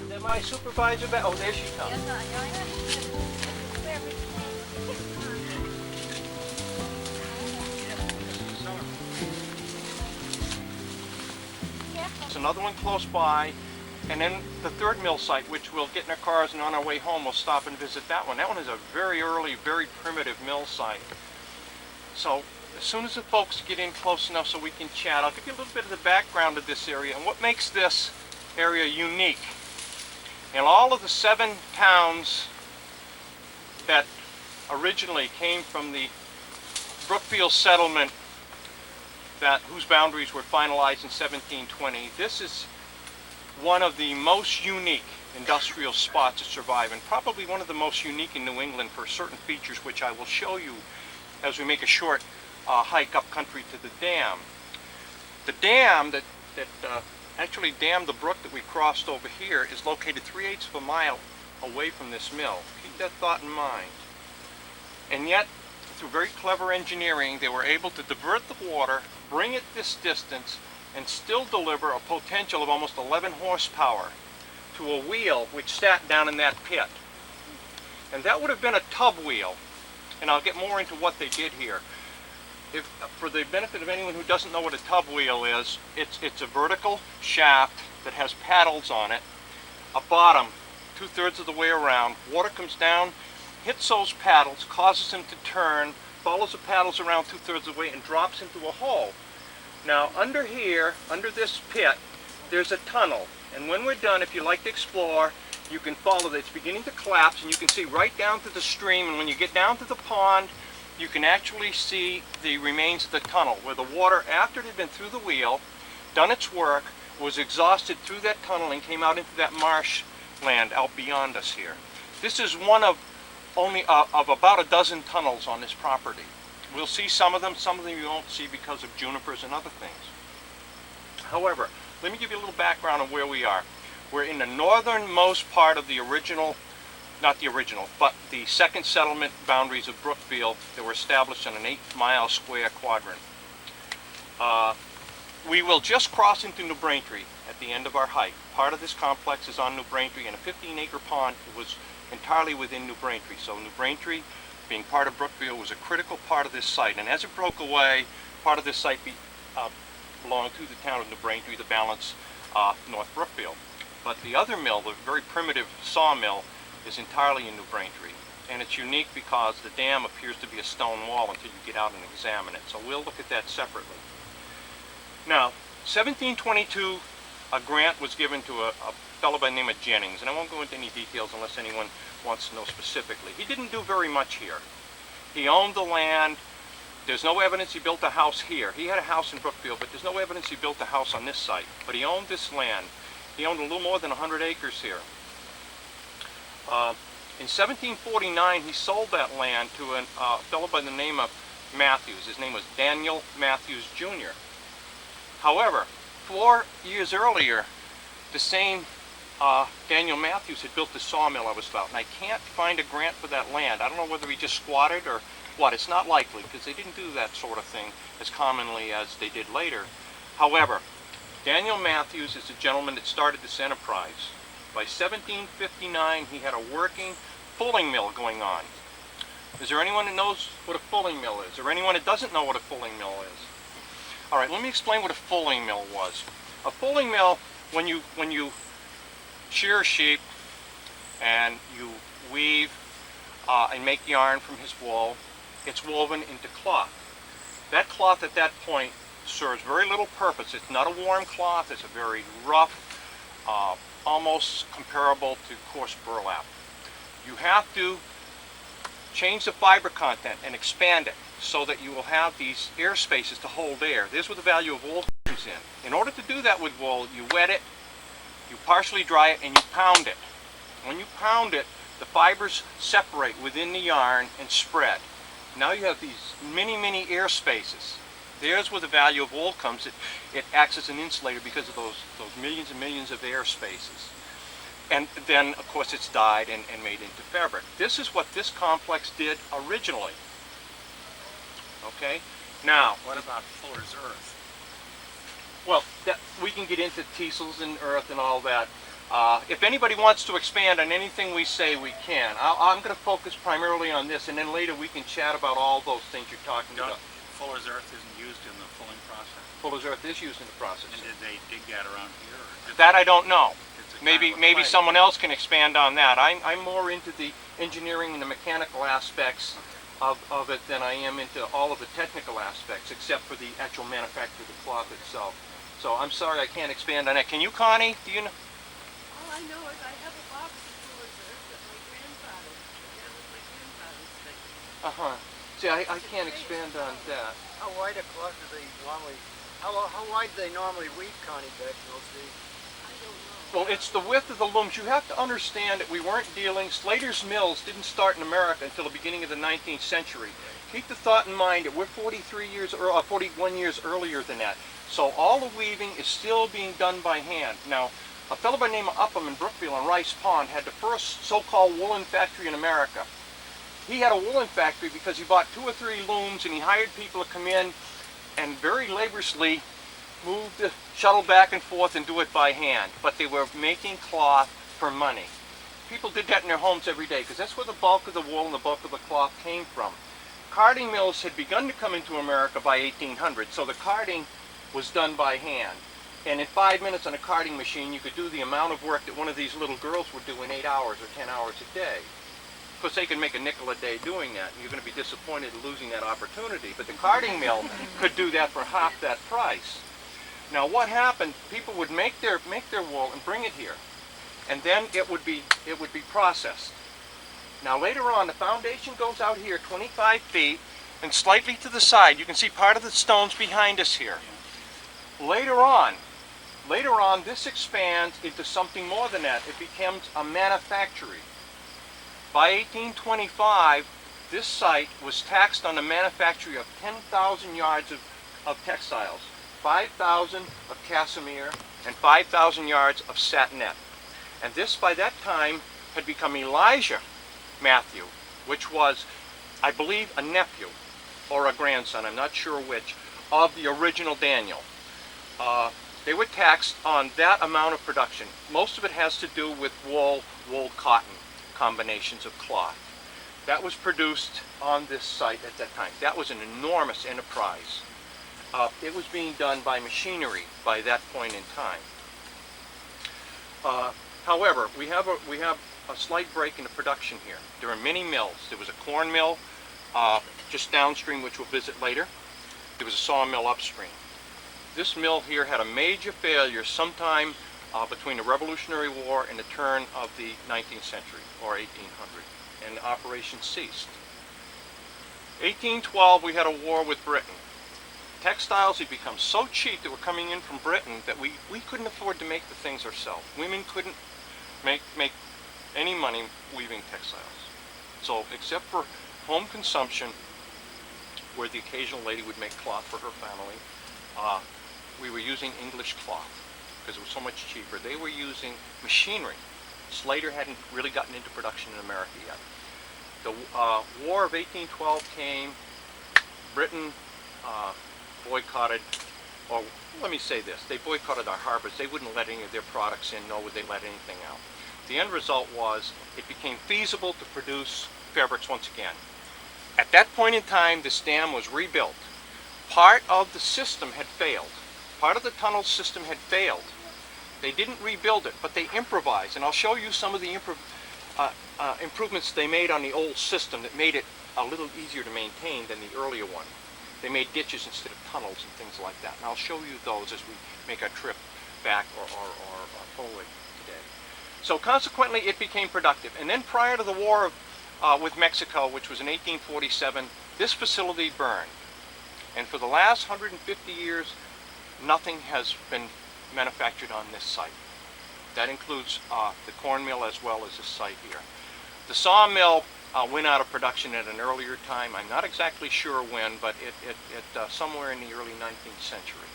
Is that my supervisor back? Oh, there she comes. There's another one close by, and then the third mill site, which we'll get in our cars and on our way home we'll stop and visit that one. That one is a very early, very primitive mill site. So as soon as the folks get in close enough so we can chat, I'll give you a little bit of the background of this area and what makes this area unique. In all of the 7 towns that originally came from the Brookfield settlement whose boundaries were finalized in 1720, this is one of the most unique industrial spots to survive, and probably one of the most unique in New England for certain features which I will show you as we make a short hike up country to the dam. The dam that actually dammed the brook that we crossed over here is located 3/8 of a mile away from this mill. Keep that thought in mind. And yet, through very clever engineering, they were able to divert the water, bring it this distance, and still deliver a potential of almost 11 horsepower to a wheel which sat down in that pit. And that would have been a tub wheel, and I'll get more into what they did here. For the benefit of anyone who doesn't know what a tub wheel is, it's a vertical shaft that has paddles on it, a bottom 2/3 of the way around. Water comes down, hits those paddles, causes them to turn, follows the paddles around 2/3 of the way, and drops into a hole. Now under here, under this pit, there's a tunnel, and when we're done, if you like to explore, you can follow it. It's beginning to collapse, and you can see right down to the stream, and when you get down to the pond, you can actually see the remains of the tunnel, where the water, after it had been through the wheel, done its work, was exhausted through that tunnel and came out into that marsh land out beyond us here. This is one of only of about a dozen tunnels on this property. We'll see some of them you won't see because of junipers and other things. However, let me give you a little background on where we are. We're in the northernmost part of the original, not the original, but the second settlement boundaries of Brookfield that were established on an 8-mile square quadrant. We will just cross into New Braintree at the end of our hike. Part of this complex is on New Braintree, and a 15-acre pond was entirely within New Braintree. So New Braintree, being part of Brookfield, was a critical part of this site. And as it broke away, part of this site belonged to the town of New Braintree, the balance North Brookfield. But the other mill, the very primitive sawmill, is entirely in New Braintree. And it's unique because the dam appears to be a stone wall until you get out and examine it. So we'll look at that separately. Now, 1722, a grant was given to a fellow by the name of Jennings, and I won't go into any details unless anyone wants to know specifically. He didn't do very much here. He owned the land. There's no evidence he built a house here. He had a house in Brookfield, but there's no evidence he built a house on this site. But he owned this land. He owned a little more than 100 acres here. In 1749, he sold that land to a fellow by the name of Mathews. His name was Daniel Mathews Jr. However, 4 years earlier, the same Daniel Mathews had built the sawmill I was about, and I can't find a grant for that land. I don't know whether he just squatted or what. It's not likely, because they didn't do that sort of thing as commonly as they did later. However, Daniel Mathews is the gentleman that started this enterprise. By 1759, he had a working fulling mill going on. Is there anyone that knows what a fulling mill is? Or anyone that doesn't know what a fulling mill is? All right, let me explain what a fulling mill was. A fulling mill, when you shear a sheep and you weave and make yarn from his wool, it's woven into cloth. That cloth at that point serves very little purpose. It's not a warm cloth. It's a very rough, almost comparable to coarse burlap. You have to change the fiber content and expand it so that you will have these air spaces to hold air. This is where the value of wool comes in. In order to do that with wool, you wet it, you partially dry it, and you pound it. When you pound it, the fibers separate within the yarn and spread. Now you have these many air spaces. There's where the value of wool comes. It acts as an insulator because of those millions and millions of air spaces. And then, of course, it's dyed and made into fabric. This is what this complex did originally. Okay? Now, what about Fuller's Earth? Well, we can get into teasels and earth and all that. If anybody wants to expand on anything we say, we can. I'm going to focus primarily on this, and then later we can chat about all those things you're talking about. Fuller's earth isn't used in the fulling process. Fuller's earth is used in the process. And did they dig that around here? Or that I don't know. Maybe Someone else can expand on that. I'm more into the engineering and the mechanical aspects of it than I am into all of the technical aspects, except for the actual manufacture of the cloth itself. So I'm sorry I can't expand on that. Can you, Connie? Do you know? All I know is I have a box of Fuller's earth that my grandfather, that was my grandfather's thing. See, I can't expand on that. How wide a cloth do they normally, how wide do they normally weave, Connie, back in those days? I don't know. Well, it's the width of the looms. You have to understand that we weren't dealing, Slater's mills didn't start in America until the beginning of the 19th century. Keep the thought in mind that we're 41 years earlier than that. So all the weaving is still being done by hand. Now, a fellow by the name of Upham in Brookfield on Rice Pond had the first so-called woolen factory in America. He had a woolen factory because he bought 2 or 3 looms and he hired people to come in and very laboriously move the shuttle back and forth and do it by hand. But they were making cloth for money. People did that in their homes every day because that's where the bulk of the wool and the bulk of the cloth came from. Carding mills had begun to come into America by 1800, so the carding was done by hand. And in 5 minutes on a carding machine, you could do the amount of work that one of these little girls would do in 8 hours or 10 hours a day. Of course, they can make a nickel a day doing that, and you're going to be disappointed in losing that opportunity. But the carding mill could do that for half that price. Now, what happened? People would make their wool and bring it here, and then it would be processed. Now, later on, the foundation goes out here 25 feet, and slightly to the side, you can see part of the stones behind us here. Later on, this expands into something more than that. It becomes a manufactory. By 1825, this site was taxed on the manufacture of 10,000 yards of textiles, 5,000 of casimere, and 5,000 yards of satinette. And this, by that time, had become Elijah Mathiew, which was, I believe, a nephew or a grandson, I'm not sure which, of the original Daniel. They were taxed on that amount of production. Most of it has to do with wool cotton combinations of cloth. That was produced on this site at that time. That was an enormous enterprise. It was being done by machinery by that point in time. However, we have a slight break in the production here. There are many mills. There was a corn mill just downstream, which we'll visit later. There was a sawmill upstream. This mill here had a major failure sometime between the Revolutionary War and the turn of the 19th century, or 1800, and the operation ceased. 1812, we had a war with Britain. Textiles had become so cheap that were coming in from Britain that we couldn't afford to make the things ourselves. Women couldn't make any money weaving textiles. So, except for home consumption, where the occasional lady would make cloth for her family, we were using English cloth because it was so much cheaper. They were using machinery. Slater hadn't really gotten into production in America yet. The War of 1812 came. Britain boycotted, or let me say this, they boycotted our harbors. They wouldn't let any of their products in, nor would they let anything out. The end result was it became feasible to produce fabrics once again. At that point in time, this dam was rebuilt. Part of the system had failed. Part of the tunnel system had failed. They didn't rebuild it, but they improvised. And I'll show you some of the improvements they made on the old system that made it a little easier to maintain than the earlier one. They made ditches instead of tunnels and things like that. And I'll show you those as we make our trip back or forward today. So consequently, it became productive. And then prior to the war with Mexico, which was in 1847, this facility burned. And for the last 150 years, nothing has been manufactured on this site. That includes the corn mill as well as this site here. The sawmill went out of production at an earlier time. I'm not exactly sure when, but it somewhere in the early 19th century.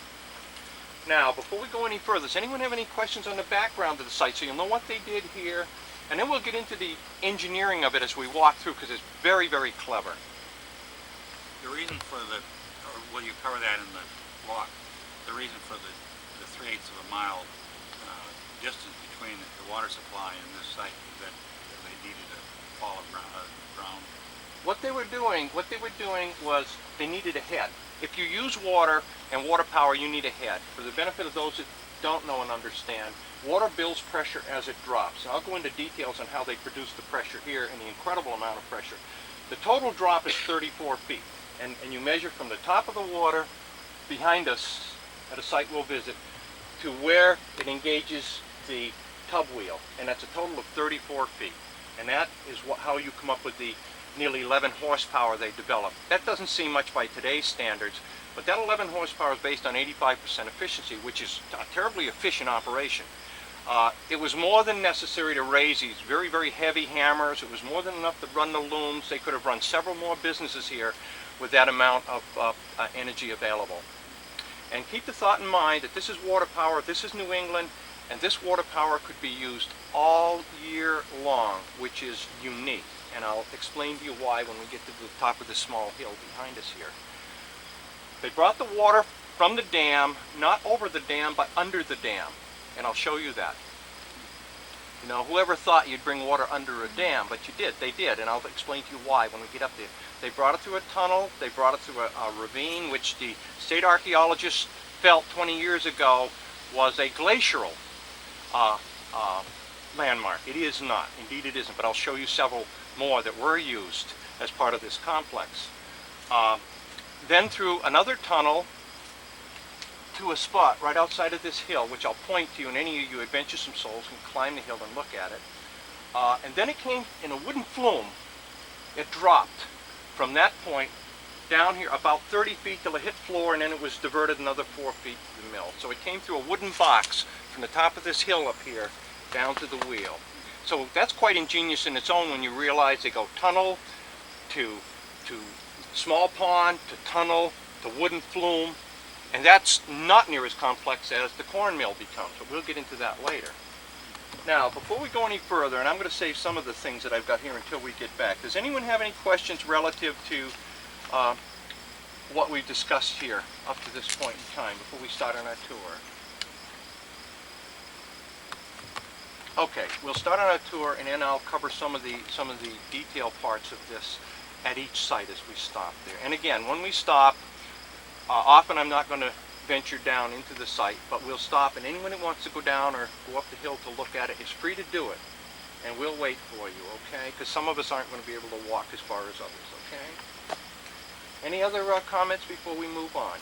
Now, before we go any further, does anyone have any questions on the background of the site so you'll know what they did here? And then we'll get into the engineering of it as we walk through, because it's very, very clever. The reason for the, or will you cover that in the block? The reason for the 3/8 of a mile distance between the water supply and this site that they needed a fall of ground. What they were doing was they needed a head. If you use water and water power, you need a head. For the benefit of those that don't know and understand, water builds pressure as it drops. And I'll go into details on how they produce the pressure here and the incredible amount of pressure. The total drop is 34 feet. And you measure from the top of the water behind us at a site we'll visit to where it engages the tub wheel. And that's a total of 34 feet. And that is how you come up with the nearly 11 horsepower they developed. That doesn't seem much by today's standards, but that 11 horsepower is based on 85% efficiency, which is a terribly efficient operation. It was more than necessary to raise these very, very heavy hammers. It was more than enough to run the looms. They could have run several more businesses here with that amount of energy available. And keep the thought in mind that this is water power, this is New England, and this water power could be used all year long, which is unique. And I'll explain to you why when we get to the top of this small hill behind us here. They brought the water from the dam, not over the dam, but under the dam. And I'll show you that. You know, whoever thought you'd bring water under a dam, but you did, they did, and I'll explain to you why when we get up there. They brought it through a tunnel, they brought it through a ravine, which the state archaeologists felt 20 years ago was a glacial landmark. It is not, indeed it isn't, but I'll show you several more that were used as part of this complex. Then through another tunnel to a spot right outside of this hill, which I'll point to you, and any of you adventuresome souls can climb the hill and look at it. And then it came in a wooden flume. It dropped from that point down here about 30 feet till it hit floor, and then it was diverted another 4 feet to the mill. So it came through a wooden box from the top of this hill up here down to the wheel. So that's quite ingenious in its own when you realize they go tunnel to small pond to tunnel to wooden flume, and that's not near as complex as the corn mill becomes, but we'll get into that later. Now, before we go any further, and I'm going to save some of the things that I've got here until we get back, does anyone have any questions relative to what we've discussed here up to this point in time before we start on our tour? Okay, we'll start on our tour, and then I'll cover some of the detail parts of this at each site as we stop there. And again, when we stop, often I'm not going to venture down into the site, but we'll stop, and anyone who wants to go down or go up the hill to look at it is free to do it, and we'll wait for you, okay? Because some of us aren't going to be able to walk as far as others, okay? Any other comments before we move on?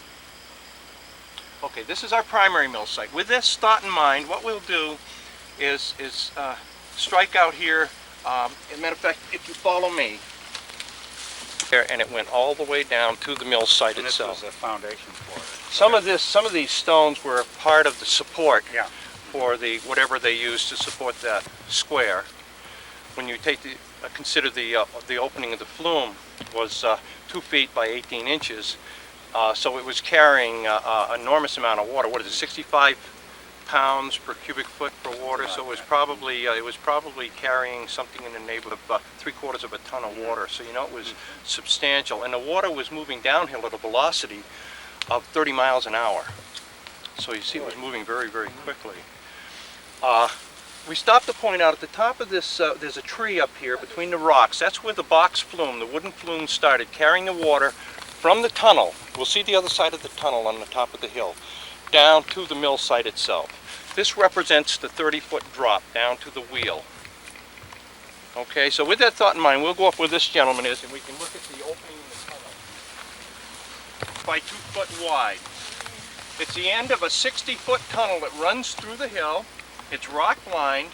Okay, this is our primary mill site. With this thought in mind, what we'll do is strike out here. As a matter of fact, if you follow me, there, and it went all the way down to the mill site And itself. this was the foundation for it. Some of these stones were part of the support Yeah. for the whatever they used to support that square. When you take consider the opening of the flume was 2 feet by 18 inches, so it was carrying an enormous amount of water. What is it, 65 pounds per cubic foot for water? So it was probably carrying something in the neighborhood of 3/4 of a ton of water. So you know it was substantial, and the water was moving downhill at a velocity of 30 miles an hour. So you see it was moving very, very quickly. We stopped to point out at the top of this, there's a tree up here between the rocks. That's where the box flume, the wooden flume, started carrying the water from the tunnel. We'll see the other side of the tunnel on the top of the hill, down to the mill site itself. This represents the 30-foot drop down to the wheel. Okay, so with that thought in mind, we'll go up where this gentleman is, and we can look at the opening in the tunnel. By 2 foot wide. It's the end of a 60-foot tunnel that runs through the hill. It's rock-lined,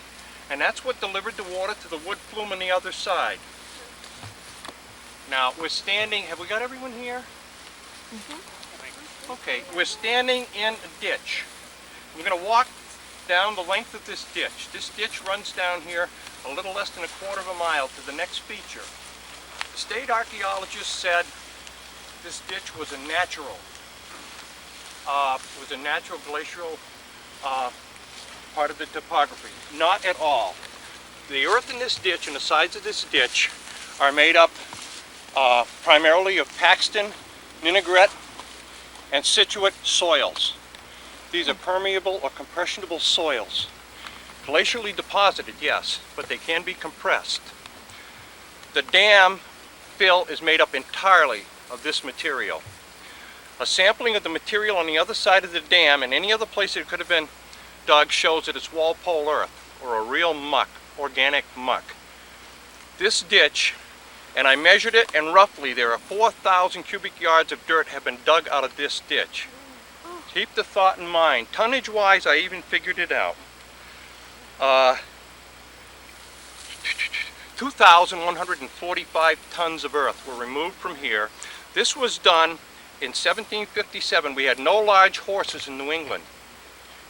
and that's what delivered the water to the wood flume on the other side. Now, we're standing, have we got everyone here? Okay, we're standing in a ditch. We're going to walk down the length of this ditch. This ditch runs down here a little less than 1/4 of a mile to the next feature. The state archaeologists said this ditch was a natural glacial part of the topography. Not at all. The earth in this ditch and the sides of this ditch are made up primarily of Paxton, Vinaigrette, and Scituate soils. These are permeable or compressionable soils. Glacially deposited, yes, but they can be compressed. The dam fill is made up entirely of this material. A sampling of the material on the other side of the dam and any other place it could have been dug shows that it's Walpole earth, or a real muck, organic muck. This ditch, and I measured it, and roughly there are 4,000 cubic yards of dirt have been dug out of this ditch. Keep the thought in mind. Tonnage wise, I even figured it out. 2,145 tons of earth were removed from here. This was done in 1757. We had no large horses in New England.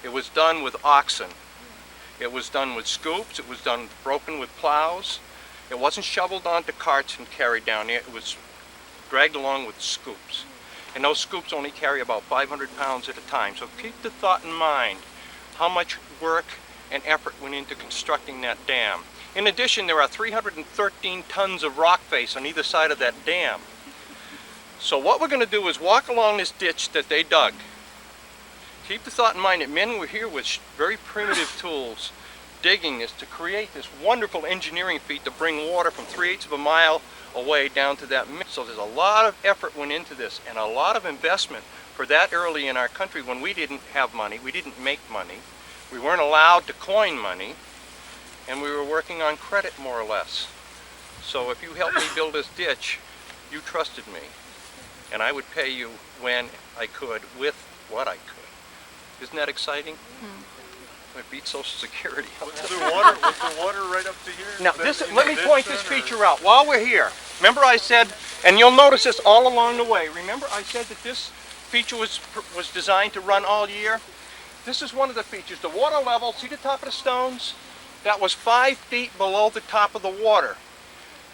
It was done with oxen. It was done with scoops. It was done broken with plows. It wasn't shoveled onto carts and carried down here. It was dragged along with scoops. And those scoops only carry about 500 pounds at a time. So keep the thought in mind how much work and effort went into constructing that dam. In addition, there are 313 tons of rock face on either side of that dam. So what we're going to do is walk along this ditch that they dug. Keep the thought in mind that men were here with very primitive tools digging this to create this wonderful engineering feat to bring water from 3/8 of a mile away down to that mill. So there's a lot of effort went into this and a lot of investment for that early in our country when we didn't have money, we didn't make money, we weren't allowed to coin money, and we were working on credit more or less. So if you helped me build this ditch, you trusted me, and I would pay you when I could with what I could. Isn't that exciting? It beats Social Security. Was the water right up to here? Now, let me point this feature out. While we're here, remember I said, and you'll notice this all along the way, remember I said that this feature was designed to run all year? This is one of the features. The water level, see the top of the stones? That was 5 feet below the top of the water.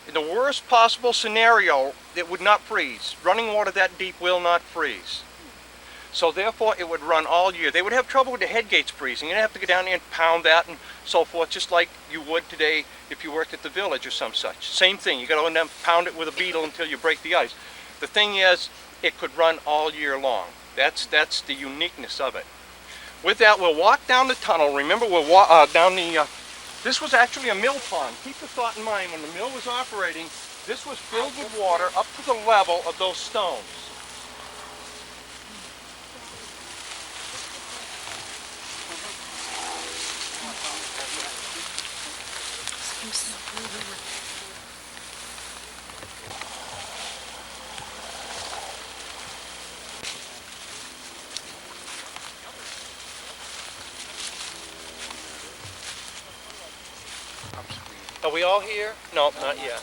In the worst possible scenario, it would not freeze. Running water that deep will not freeze. So therefore, it would run all year. They would have trouble with the head gates freezing. You'd have to go down there and pound that and so forth, just like you would today if you worked at the village or some such. Same thing. You got to go down and pound it with a beetle until you break the ice. The thing is, it could run all year long. That's the uniqueness of it. With that, we'll walk down the tunnel. Remember, we'll walk down the... this was actually a mill pond. Keep the thought in mind, when the mill was operating, this was filled with water up to the level of those stones. Are we all here? No, not yet.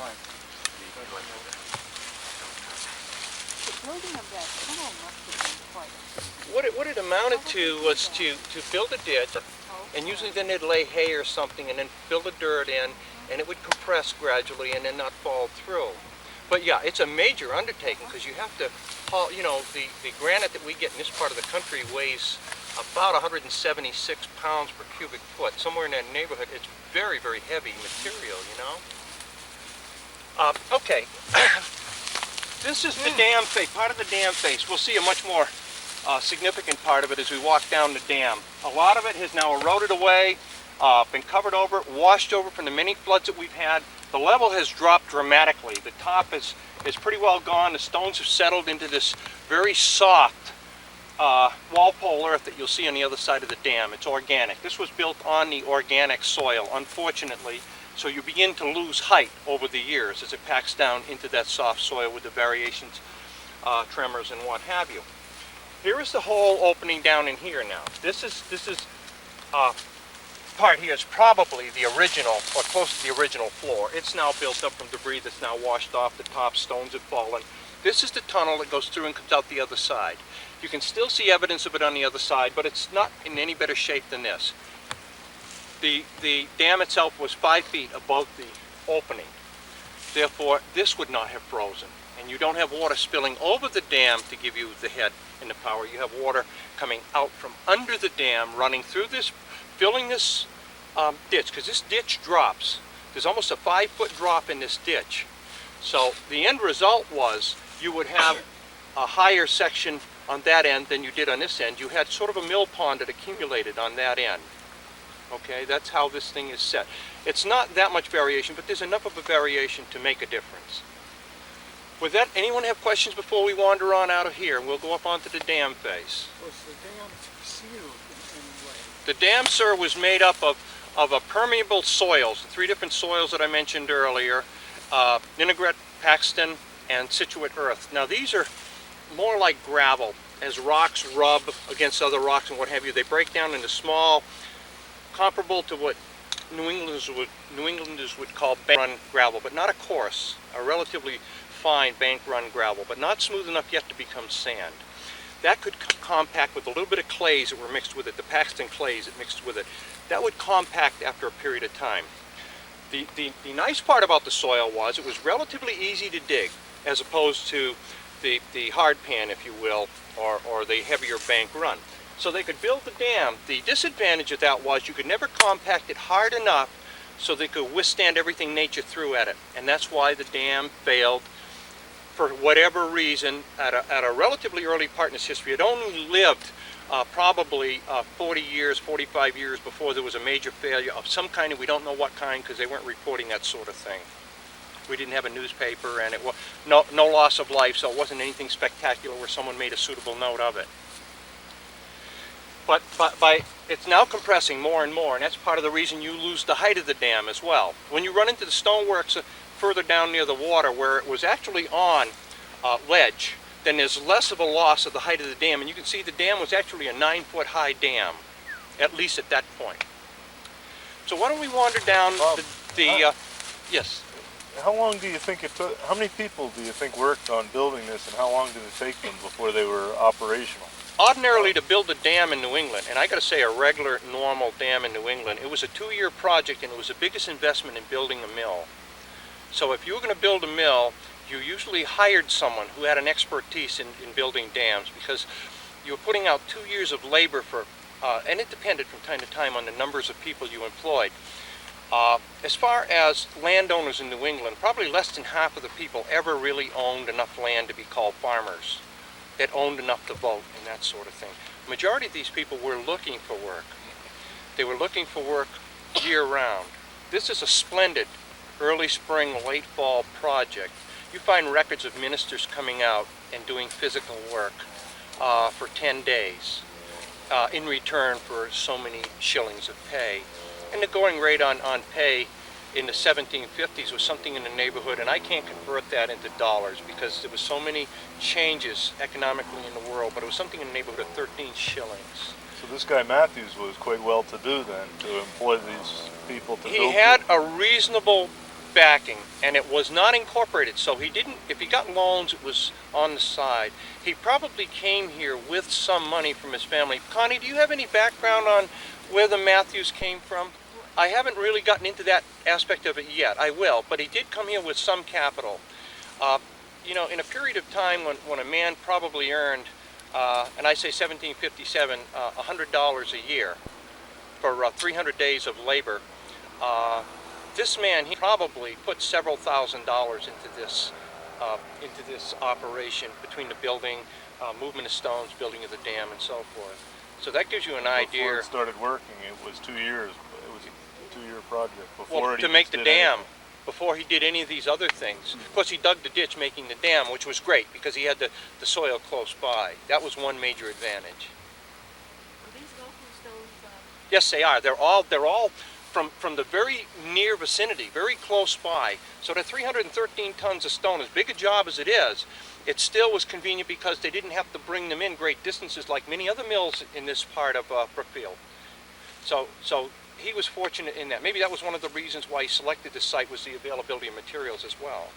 The building of that tunnel must have been quite... What it amounted to was to build a ditch, and usually then they'd lay hay or something and then fill the dirt in, and it would compress gradually and then not fall through. But yeah, it's a major undertaking because you have to haul, you know, the granite that we get in this part of the country weighs about 176 pounds per cubic foot, somewhere in that neighborhood. It's very, very heavy material, you know. Okay, this is the dam face, part of the dam face. We'll see a much more significant part of it as we walk down the dam. A lot of it has now eroded away, been covered over, washed over from the many floods that we've had. The level has dropped dramatically. The top is pretty well gone. The stones have settled into this very soft Walpole earth that you'll see on the other side of the dam. It's organic. This was built on the organic soil, unfortunately, so you begin to lose height over the years as it packs down into that soft soil with the variations, tremors and what have you. Here is the hole opening down in here now. This is part here is probably the original, or close to the original floor. It's now built up from debris that's now washed off the top, stones have fallen. This is the tunnel that goes through and comes out the other side. You can still see evidence of it on the other side, but it's not in any better shape than this. The dam itself was 5 feet above the opening. Therefore, this would not have frozen. And you don't have water spilling over the dam to give you the head and the power. You have water coming out from under the dam, running through this, filling this ditch, because this ditch drops. There's almost a 5-foot drop in this ditch. So the end result was you would have a higher section on that end than you did on this end. You had sort of a mill pond that accumulated on that end. Okay, that's how this thing is set. It's not that much variation, but there's enough of a variation to make a difference. With that, anyone have questions before we wander on out of here? We'll go up onto the dam face. Was the dam sealed in any way? The dam, sir, was made up of a permeable soils, the 3 different soils that I mentioned earlier, vinaigrette, Paxton, and Situate earth. Now these are more like gravel. As rocks rub against other rocks and what have you, they break down into small, comparable to what New Englanders would call bank run gravel, but not a coarse, a relatively fine bank run gravel, but not smooth enough yet to become sand. That could compact with a little bit of clays that were mixed with it, the Paxton clays that mixed with it. That would compact after a period of time. The nice part about the soil was it was relatively easy to dig, as opposed to the hard pan, if you will, or the heavier bank run. So they could build the dam. The disadvantage of that was you could never compact it hard enough so they could withstand everything nature threw at it. And that's why the dam failed for whatever reason at a relatively early part in its history. It only lived probably 40 years, 45 years before there was a major failure of some kind, and we don't know what kind because they weren't reporting that sort of thing. We didn't have a newspaper, and it was no loss of life, so it wasn't anything spectacular where someone made a suitable note of it. But it's now compressing more and more, and that's part of the reason you lose the height of the dam as well. When you run into the stoneworks further down near the water where it was actually on ledge, then there's less of a loss of the height of the dam, and you can see the dam was actually a 9-foot high dam, at least at that point. So why don't we wander down yes. How long do you think it took? How many people do you think worked on building this, and how long did it take them before they were operational? Ordinarily, to build a dam in New England, and I got to say a regular, normal dam in New England, it was a 2-year project, and it was the biggest investment in building a mill. So if you were going to build a mill, you usually hired someone who had an expertise in building dams, because you were putting out 2 years of labor for, and it depended from time to time on the numbers of people you employed. As far as landowners in New England, probably less than half of the people ever really owned enough land to be called farmers, that owned enough to vote and that sort of thing. The majority of these people were looking for work. They were looking for work year-round. This is a splendid early spring, late fall project. You find records of ministers coming out and doing physical work for 10 days in return for so many shillings of pay. And the going rate on pay in the 1750s was something in the neighborhood, and I can't convert that into dollars because there was so many changes economically in the world, but it was something in the neighborhood of 13 shillings. So this guy Mathews was quite well to do then, to employ these people to build. He had a reasonable backing, and it was not incorporated, so he didn't, if he got loans, it was on the side. He probably came here with some money from his family. Connie, do you have any background on where the Mathews came from? I haven't really gotten into that aspect of it yet. I will, but he did come here with some capital. You know, in a period of time when a man probably earned, and I say 1757, $100 a year for 300 days of labor, this man, he probably put several $1,000s into this operation between the building, movement of stones, building of the dam, and so forth. So that gives you an idea. Before it started working, it was 2 years. It was a 2-year project. Before to make the dam, before he did any of these other things. Of course, he dug the ditch making the dam, which was great because he had the soil close by. That was one major advantage. Are these local stones? Yes, they are. They're all from the very near vicinity, very close by. So the 313 tons of stone, as big a job as it is, it still was convenient because they didn't have to bring them in great distances like many other mills in this part of Brookfield. So he was fortunate in that. Maybe that was one of the reasons why he selected this site, was the availability of materials as well.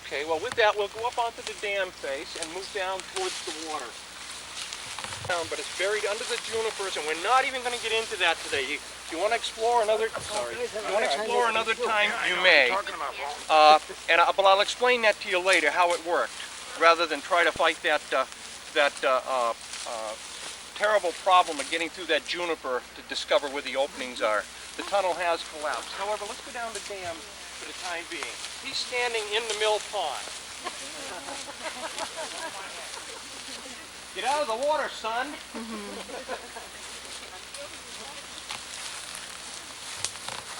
Okay, well with that we'll go up onto the dam face and move down towards the water. But it's buried under the junipers, and we're not even going to get into that today. You want to explore another? Sorry. You want to explore another time? You may. But I'll explain that to you later how it worked, rather than try to fight that terrible problem of getting through that juniper to discover where the openings are. The tunnel has collapsed. However, let's go down the dam for the time being. He's standing in the mill pond. Get out of the water, son.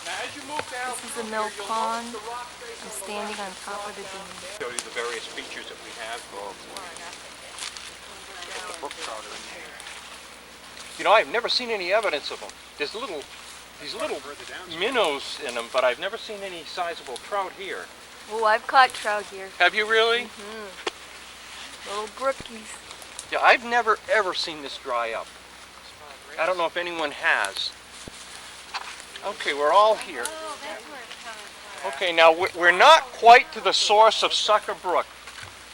Now, as you move down This is through the mill here, you'll pond. notice the rock face I'm on the standing on left top and of the the dam. show you the various features that we have. Brook trout are in there. You know, I've never seen any evidence of them. There's these little Further down. minnows in them, but I've never seen any sizable trout here. Oh, I've caught trout here. Have you really? Little brookies. Yeah, I've never ever seen this dry up. I don't know if anyone has. Okay, we're all here. Oh, that's where it's coming from. Okay, now we're not quite to the source of Sucker Brook.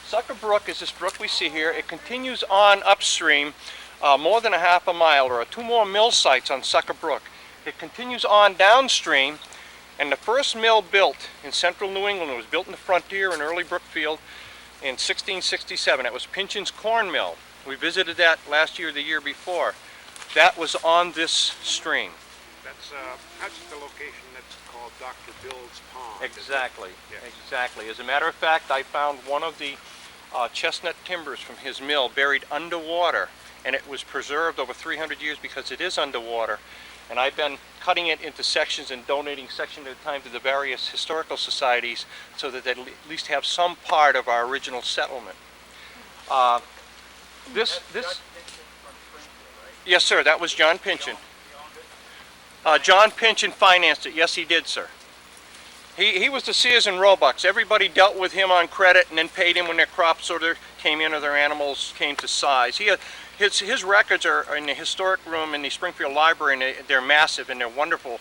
Sucker Brook is this brook we see here. It continues on upstream more than a half a mile. There are 2 more mill sites on Sucker Brook. It continues on downstream, and the first mill built in central New England was built in the frontier in early Brookfield in 1667. It was Pinchin's Corn Mill. We visited that last year, the year before. That was on this stream. That's the location that's called Dr. Bill's Pond. Exactly, Yes. exactly. As a matter of fact, I found one of the chestnut timbers from his mill buried underwater, and it was preserved over 300 years because it is underwater. And I've been cutting it into sections and donating section at a time to the various historical societies so that they at least have some part of our original settlement. Yes, sir, that was John Pinchin. John Pinchin financed it. Yes, he did, sir. He was the Sears and Roebucks. Everybody dealt with him on credit and then paid him when their crops sort of came in or their animals came to size. His records are in the historic room in the Springfield Library, and they're massive and they're wonderful.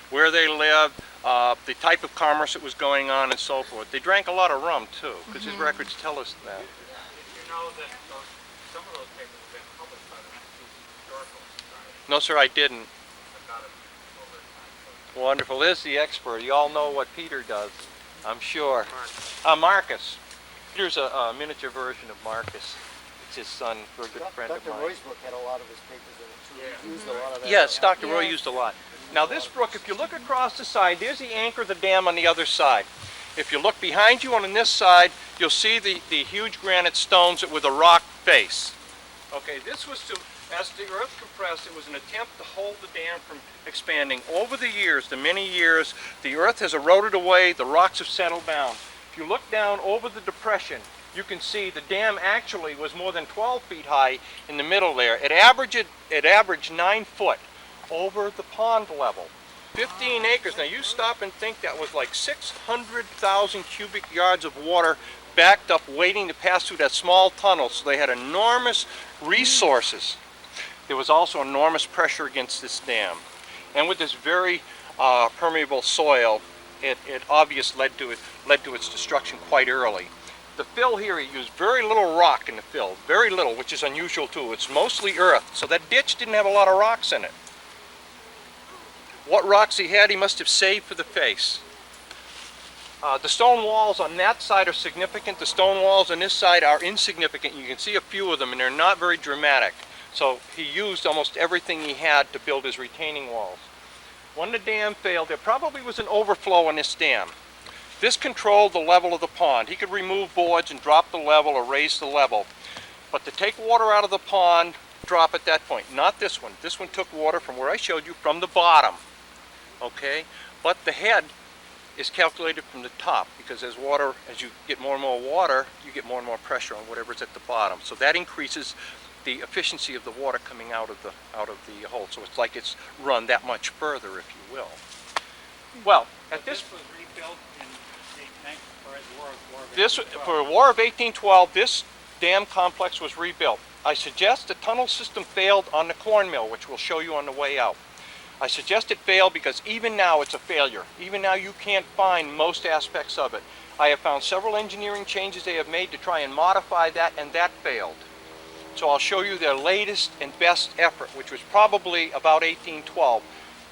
Where they lived, the type of commerce that was going on, and so forth. They drank a lot of rum too, because his records tell us that. You know that some of those papers have been published by the Massachusetts Historical Society. No, sir, I didn't. I've got it over at Wonderful. There's the expert. You all know what Peter does, I'm sure. Mark. Marcus. Peter's a miniature version of Marcus. It's his son, a good friend of Dr. mine. Roy's book had a lot of his papers in it too. He used a lot of that. Yes, Dr. Roy Yes. used a lot. Now this brook, if you look across the side, there's the anchor of the dam on the other side. If you look behind you on this side, you'll see the huge granite stones with a rock face. Okay, this was to, as the earth compressed, it was an attempt to hold the dam from expanding. Over the years, the many years, the earth has eroded away, the rocks have settled down. If you look down over the depression, you can see the dam actually was more than 12 feet high in the middle there. It averaged 9 foot over the pond level. 15 acres. Now you stop and think that was like 600,000 cubic yards of water backed up waiting to pass through that small tunnel. So they had enormous resources. There was also enormous pressure against this dam. And with this very permeable soil, it obviously led to its destruction quite early. The fill here, he used very little rock in the fill, very little, which is unusual too. It's mostly earth, so that ditch didn't have a lot of rocks in it. What rocks he had, he must have saved for the face. The stone walls on that side are significant. The stone walls on this side are insignificant. You can see a few of them, and they're not very dramatic. So he used almost everything he had to build his retaining walls. When the dam failed, there probably was an overflow in this dam. This controlled the level of the pond. He could remove boards and drop the level or raise the level. But to take water out of the pond, drop at that point. Not this one. This one took water from where I showed you, from the bottom. Okay? But the head is calculated from the top, because as you get more and more water, you get more and more pressure on whatever's at the bottom. So that increases the efficiency of the water coming out of the hole. So it's like it's run that much further, if you will. Well, at this was rebuilt in the War of This, for War of 1812, this dam complex was rebuilt. I suggest the tunnel system failed on the corn mill, which we'll show you on the way out. I suggest it failed because even now it's a failure. Even now you can't find most aspects of it. I have found several engineering changes they have made to try and modify that, and that failed. So I'll show you their latest and best effort, which was probably about 1812.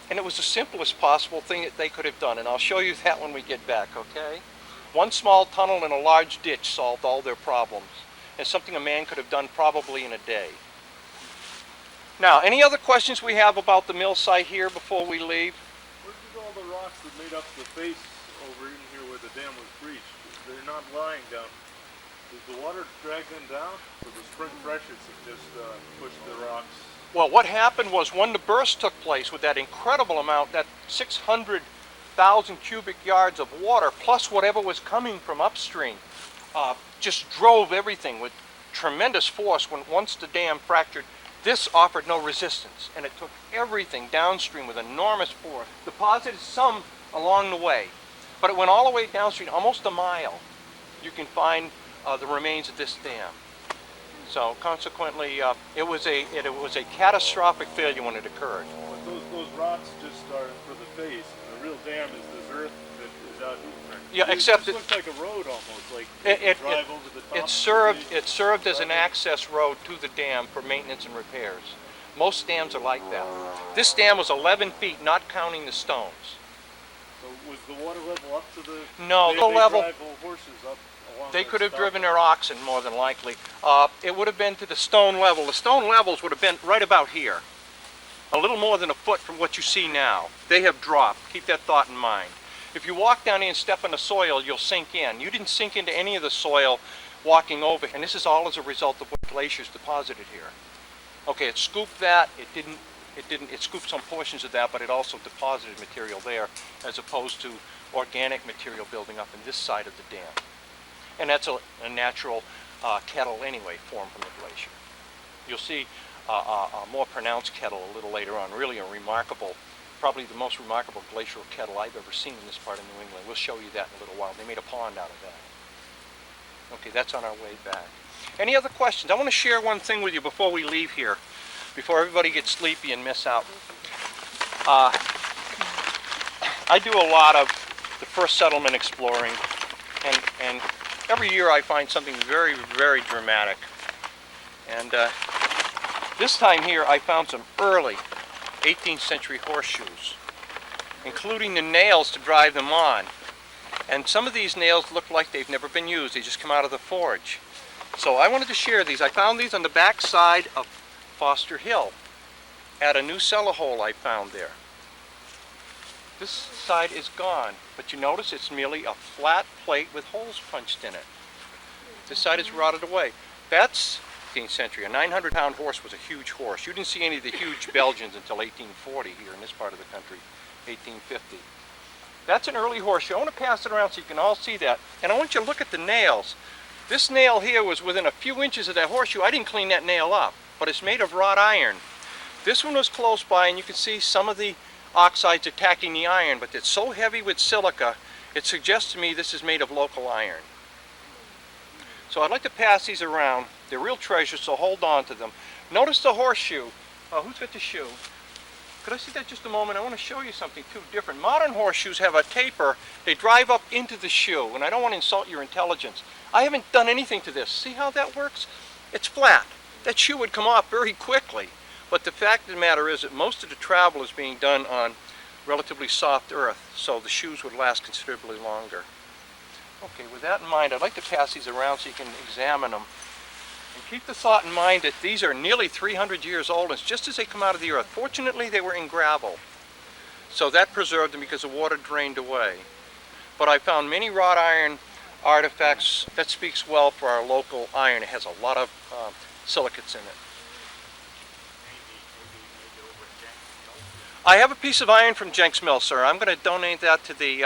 And it was the simplest possible thing that they could have done, and I'll show you that when we get back, okay? One small tunnel and a large ditch solved all their problems. It's something a man could have done probably in a day. Now, any other questions we have about the mill site here before we leave? Where did all the rocks that made up the face over in here where the dam was breached? They're not lying down Did the water drag them down, or the spring freshets have just pushed the rocks? Well, what happened was when the burst took place with that incredible amount, that 600,000 cubic yards of water, plus whatever was coming from upstream, just drove everything with tremendous force. Once the dam fractured, this offered no resistance, and it took everything downstream with enormous force. Deposited some along the way, but it went all the way downstream, almost a mile. You can find the remains of this dam. So consequently, it was a catastrophic failure when it occurred. But those rocks just are for the face, and the real dam is this earth that is out here. Yeah, except it it looks like a road almost, like it drive over the top. it served as an access road to the dam for maintenance and repairs. Most dams are like that. This dam was 11 feet, not counting the stones. So was the water level up to the? No, the level. Drive horses up along They that could have stop. driven their oxen more than likely. It would have been to the stone level. The stone levels would have been right about here. A little more than a foot from what you see now. They have dropped. Keep that thought in mind. If you walk down here and step in the soil, you'll sink in. You didn't sink into any of the soil walking over, and this is all as a result of what glaciers deposited here. Okay, it scooped that. It scooped some portions of that, but it also deposited material there, as opposed to organic material building up in this side of the dam. And that's a natural kettle anyway, formed from the glacier. You'll see a more pronounced kettle a little later on, really a remarkable, probably the most remarkable glacial kettle I've ever seen in this part of New England. We'll show you that in a little while. They made a pond out of that. Okay, that's on our way back. Any other questions? I want to share one thing with you before we leave here, before everybody gets sleepy and miss out. I do a lot of the first settlement exploring, and every year I find something very, very dramatic. And this time here I found some early 18th century horseshoes, including the nails to drive them on. And some of these nails look like they've never been used. They just come out of the forge. So I wanted to share these. I found these on the back side of Foster Hill at a new cellar hole I found there. This side is gone, but you notice it's merely a flat plate with holes punched in it. This side is rotted away. That's 18th century. A 900-pound horse was a huge horse. You didn't see any of the huge Belgians until 1840 here in this part of the country, 1850. That's an early horseshoe. I want to pass it around so you can all see that. And I want you to look at the nails. This nail here was within a few inches of that horseshoe. I didn't clean that nail up, but it's made of wrought iron. This one was close by, and you can see some of the oxides attacking the iron, but it's so heavy with silica, it suggests to me this is made of local iron. So I'd like to pass these around. They're real treasures, so hold on to them. Notice the horseshoe. Who's got the shoe? Could I see that just a moment? I want to show you something too different. Modern horseshoes have a taper. They drive up into the shoe, and I don't want to insult your intelligence. I haven't done anything to this. See how that works? It's flat. That shoe would come off very quickly. But the fact of the matter is that most of the travel is being done on relatively soft earth, so the shoes would last considerably longer. Okay, with that in mind, I'd like to pass these around so you can examine them. And keep the thought in mind that these are nearly 300 years old, and it's just as they come out of the earth. Fortunately, they were in gravel, so that preserved them because the water drained away. But I found many wrought iron artifacts. That speaks well for our local iron. It has a lot of silicates in it. I have a piece of iron from Jenks Mill, sir. I'm going to donate that to the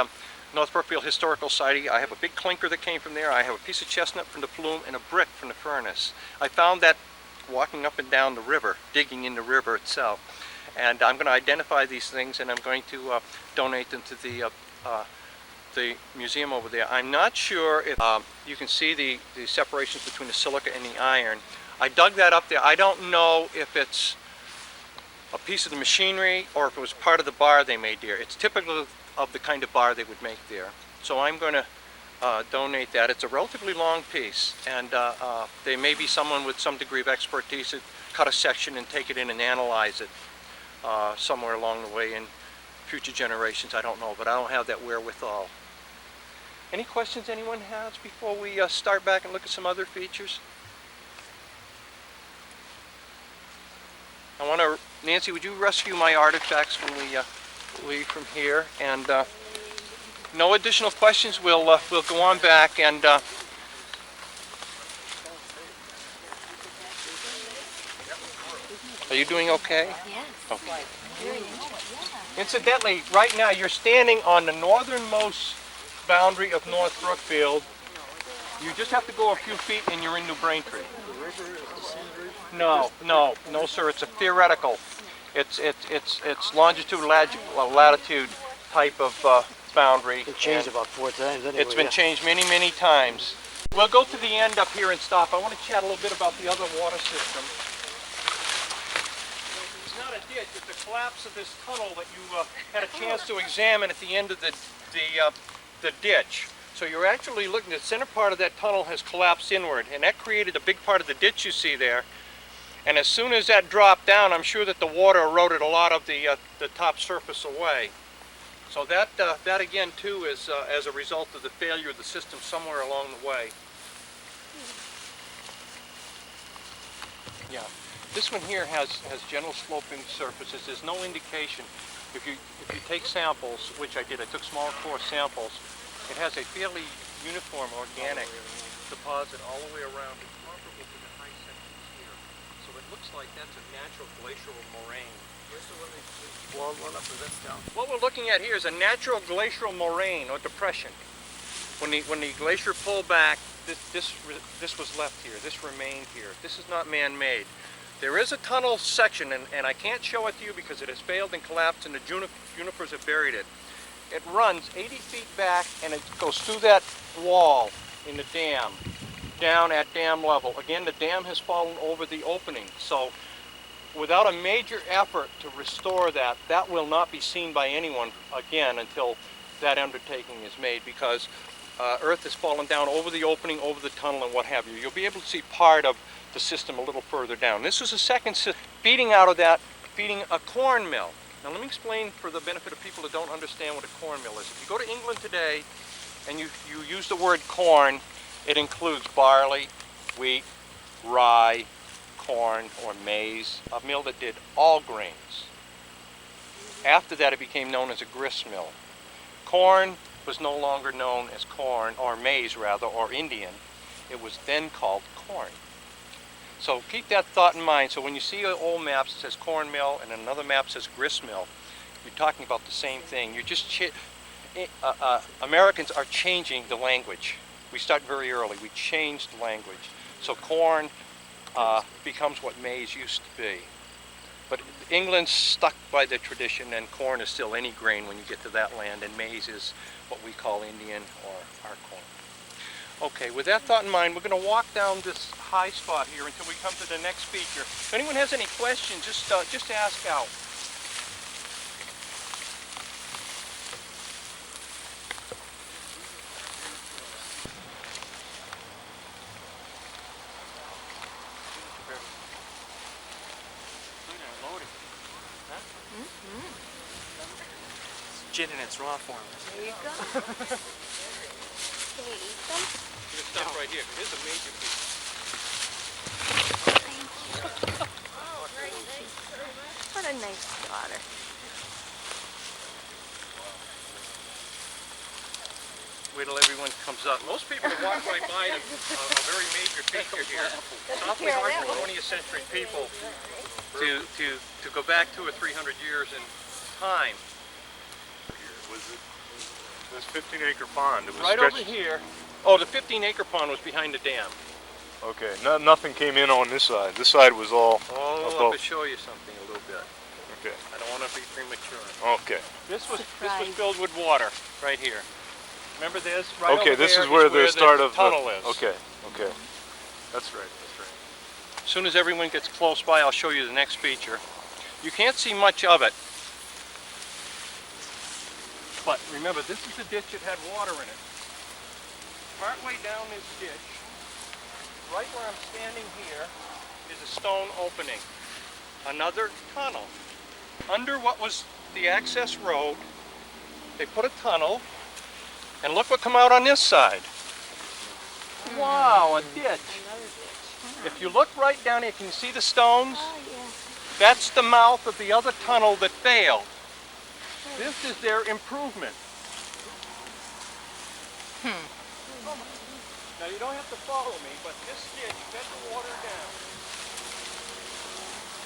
North Brookfield Historical Society. I have a big clinker that came from there. I have a piece of chestnut from the plume and a brick from the furnace. I found that walking up and down the river, digging in the river itself. And I'm going to identify these things, and I'm going to donate them to the museum over there. I'm not sure if you can see the separations between the silica and the iron. I dug that up there. I don't know if it's a piece of the machinery or if it was part of the bar they made there. It's typical of the kind of bar they would make there. So I'm going to donate that. It's a relatively long piece, and there may be someone with some degree of expertise that cut a section and take it in and analyze it somewhere along the way in future generations. I don't know, but I don't have that wherewithal. Any questions anyone has before we start back and look at some other features? I want to, Nancy, would you rescue my artifacts when we leave from here? And no additional questions. We'll go on back, and Are you doing okay? Yes. Okay. Very interesting. Incidentally, right now you're standing on the northernmost boundary of North Brookfield. You just have to go a few feet and you're in New Braintree. No, sir. It's a theoretical. It's longitude, latitude type of boundary. It changed and about 4 times anyway. It's been changed many times. We'll go to the end up here and stop. I want to chat a little bit about the other water system. It's not a ditch. It's a collapse of this tunnel that you had a chance to examine at the end of the ditch. So you're actually looking, the center part of that tunnel has collapsed inward, and that created a big part of the ditch you see there. And as soon as that dropped down, I'm sure that the water eroded a lot of the top surface away. So that again too is as a result of the failure of the system somewhere along the way. Yeah, this one here has gentle sloping surfaces. There's no indication. If you take samples, which I did, I took small core samples. It has a fairly uniform organic deposit all the way around. It's comparable to the high sections here. So it looks like that's a natural glacial moraine. What we're looking at here is a natural glacial moraine or depression. When the glacier pulled back, this was left here. This remained here. This is not man-made. There is a tunnel section, and I can't show it to you because it has failed and collapsed, and the junipers have buried it. It runs 80 feet back, and it goes through that wall in the dam, down at dam level. Again, the dam has fallen over the opening, so without a major effort to restore that, that will not be seen by anyone again until that undertaking is made, because earth has fallen down over the opening, over the tunnel, and what have you. You'll be able to see part of the system a little further down. This is a second system feeding out of that, feeding a corn mill. Now let me explain for the benefit of people that don't understand what a corn mill is. If you go to England today and you use the word corn, it includes barley, wheat, rye, corn, or maize, a mill that did all grains. After that it became known as a grist mill. Corn was no longer known as corn, or maize rather, or Indian. It was then called corn. So keep that thought in mind. So when you see old maps that says corn mill and another map says grist mill, you're talking about the same thing. You're just Americans are changing the language. We start very early. We change the language. So corn becomes what maize used to be. But England's stuck by the tradition, and corn is still any grain when you get to that land, and maize is what we call Indian or our corn. Okay, with that thought in mind, we're going to walk down this high spot here until we come to the next feature. If anyone has any questions, just ask out. Gin in its raw form. There you go. Can we eat them? This stuff right here. Here's a major piece. What a nice daughter. Wait till everyone comes up. Most people that walk right by a very major feature here. It's awfully hard for 20th century people to go back 200 or 300 years in time. Was it this 15-acre pond? It was Right stretched. over here. Oh, the 15-acre pond was behind the dam. Okay, nothing came in on this side. This side was all Oh, above. let me show you something a little bit. Okay. I don't want to be premature. Okay. This was Surprise. filled with water right here. Remember this? Right Okay, over this there is where the start of tunnel is. Okay. Okay. That's right. That's right. As soon as everyone gets close by, I'll show you the next feature. You can't see much of it. But remember, this is a ditch that had water in it. Partway down this ditch, right where I'm standing here, is a stone opening. Another tunnel. Under what was the access road, they put a tunnel, and look what come out on this side. Wow, a ditch. If you look right down here, can you see the stones? Oh, yeah. That's the mouth of the other tunnel that failed. This is their improvement. Now you don't have to follow me, but this ditch fed the water down.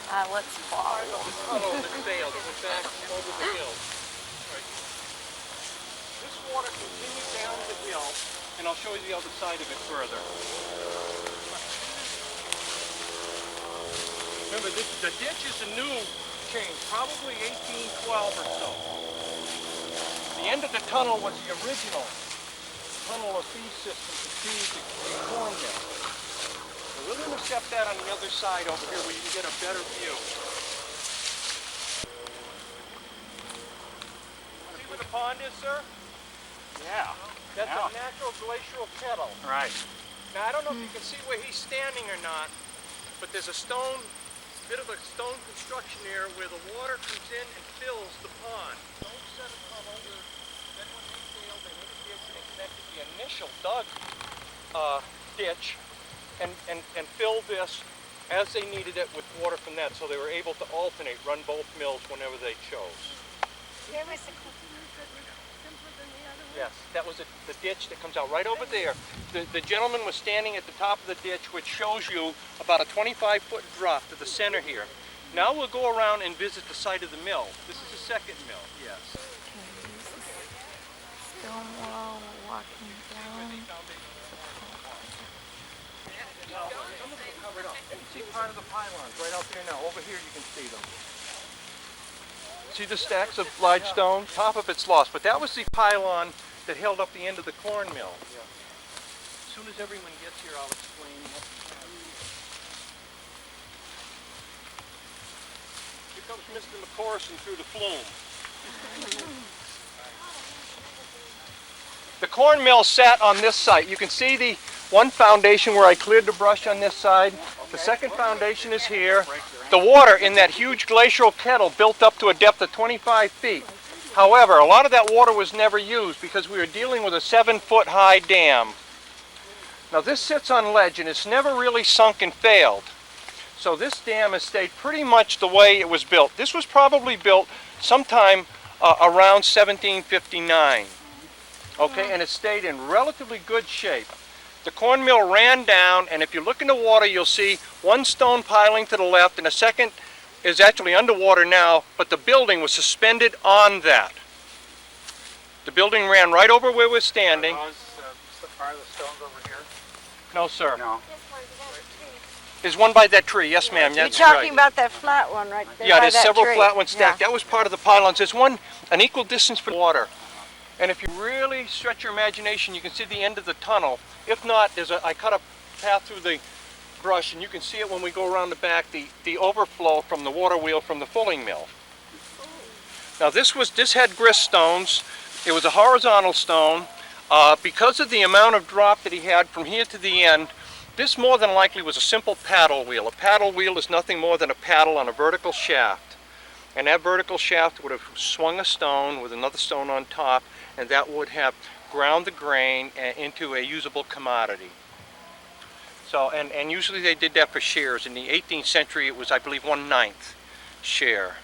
Let's follow. The tunnel that failed, it went back over the hill. Right. This water continues down the hill, and I'll show you the other side of it further. Remember, the ditch is a new change, probably 1812 or so. The end of the tunnel was the original tunnel or feed system to feed the corn mill. So we'll intercept that on the other side over here where you can get a better view. See where the pond is, sir? Yeah. That's a natural glacial kettle. Right. Now, I don't know if you can see where he's standing or not, but there's a bit of a stone construction there where the water comes in and fills the pond. Don't set a tunnel where then when they failed, they made a ditch and they connected the initial dug ditch and filled this as they needed it with water from that, so they were able to alternate, run both mills whenever they chose. There was a Yes, that was the ditch that comes out right over there. The gentleman was standing at the top of the ditch, which shows you about a 25-foot drop to the center here. Now we'll go around and visit the site of the mill. This is the second mill. Yes. stone wall. We're walking down. Some of them are covered up. You can see part of the pylons right out there now. Over here you can see them. See the stacks of large stone? Top of it's lost, but that was the pylon that held up the end of the corn mill. As soon as everyone gets here, I'll explain what. Here comes Mr. McCorson through the flume. The corn mill sat on this site. You can see the one foundation where I cleared the brush on this side. The second foundation is here. The water in that huge glacial kettle built up to a depth of 25 feet. However, a lot of that water was never used because we were dealing with a 7-foot high dam. Now this sits on ledge and it's never really sunk and failed. So this dam has stayed pretty much the way it was built. This was probably built sometime around 1759. Okay, and it stayed in relatively good shape. The corn mill ran down, and if you look in the water, you'll see one stone piling to the left, and a second is actually underwater now, but the building was suspended on that. The building ran right over where we're standing. Are the stones over here? No, sir. No. There's one by that tree. Yes, ma'am. You're That's talking right. about that flat one right there. Yeah, by there's that several tree. flat ones stacked. Yeah. That was part of the pylons. There's one an equal distance from water. And if you really stretch your imagination, you can see the end of the tunnel. If not, I cut a path through the brush, and you can see it when we go around the back, the overflow from the water wheel from the fulling mill. Now this had grist stones. It was a horizontal stone. Because of the amount of drop that he had from here to the end, this more than likely was a simple paddle wheel. A paddle wheel is nothing more than a paddle on a vertical shaft. And that vertical shaft would have swung a stone with another stone on top, and that would have ground the grain into a usable commodity. So, and usually they did that for shares. In the 18th century, it was, I believe, 1/9 share.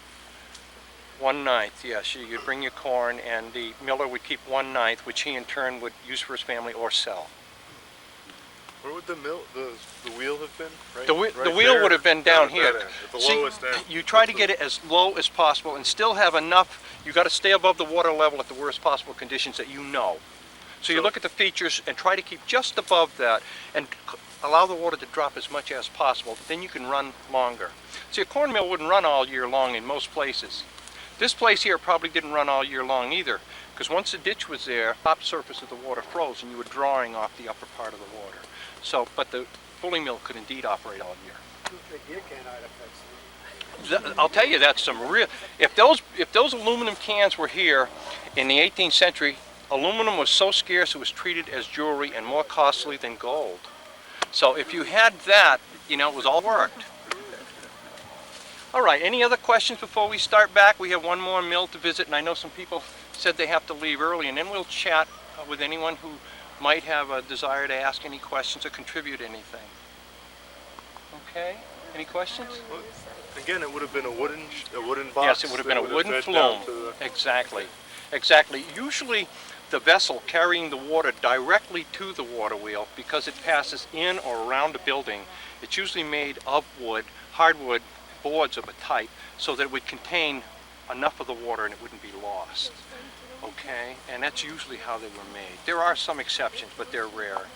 1/9, yes. You'd bring your corn, and the miller would keep 1/9, which he in turn would use for his family or sell. Where would the wheel have been? Right, The wheel there? would have been down at here. that end, at the See, lowest end. you try to get it as low as possible and still have enough. You got to stay above the water level at the worst possible conditions that you know. So you look at the features and try to keep just above that and allow the water to drop as much as possible. Then you can run longer. See, a corn mill wouldn't run all year long in most places. This place here probably didn't run all year long either, because once the ditch was there, the top surface of the water froze and you were drawing off the upper part of the water. So, but the fulling mill could indeed operate all year. I'll tell you, that's some real. If those aluminum cans were here in the 18th century, aluminum was so scarce it was treated as jewelry and more costly than gold. So if you had that, you know, it was all worked. All right, any other questions before we start back? We have one more mill to visit, and I know some people said they have to leave early, and then we'll chat with anyone who might have a desire to ask any questions or contribute anything. Okay, any questions? Well, again, it would have been a wooden box. Yes, it would have been a wooden fed flume. down to the- Exactly, exactly. Usually the vessel carrying the water directly to the water wheel, because it passes in or around a building, it's usually made of wood, hardwood, boards of a type so that it would contain enough of the water and it wouldn't be lost. Okay, and that's usually how they were made. There are some exceptions, but they're rare.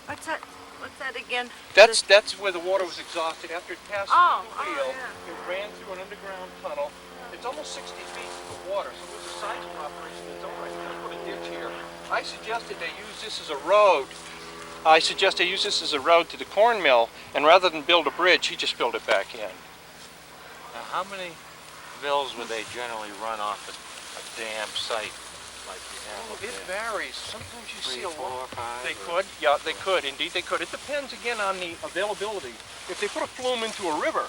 What's that? What's that again? That's where the water was exhausted after it passed Oh, through the field. yeah. It ran through an underground tunnel. It's almost 60 feet of water, so it was a sizable operation in its own right. We're going to put a ditch here. I suggested they use this as a road. To the corn mill, and rather than build a bridge, he just built it back in. Now, how many mills would they generally run off a dam site like you have up It there? varies. Sometimes you see 3, a lot. 4, 5? They or- could, yeah, they could. Indeed, they could. It depends again on the availability. If they put a flume into a river,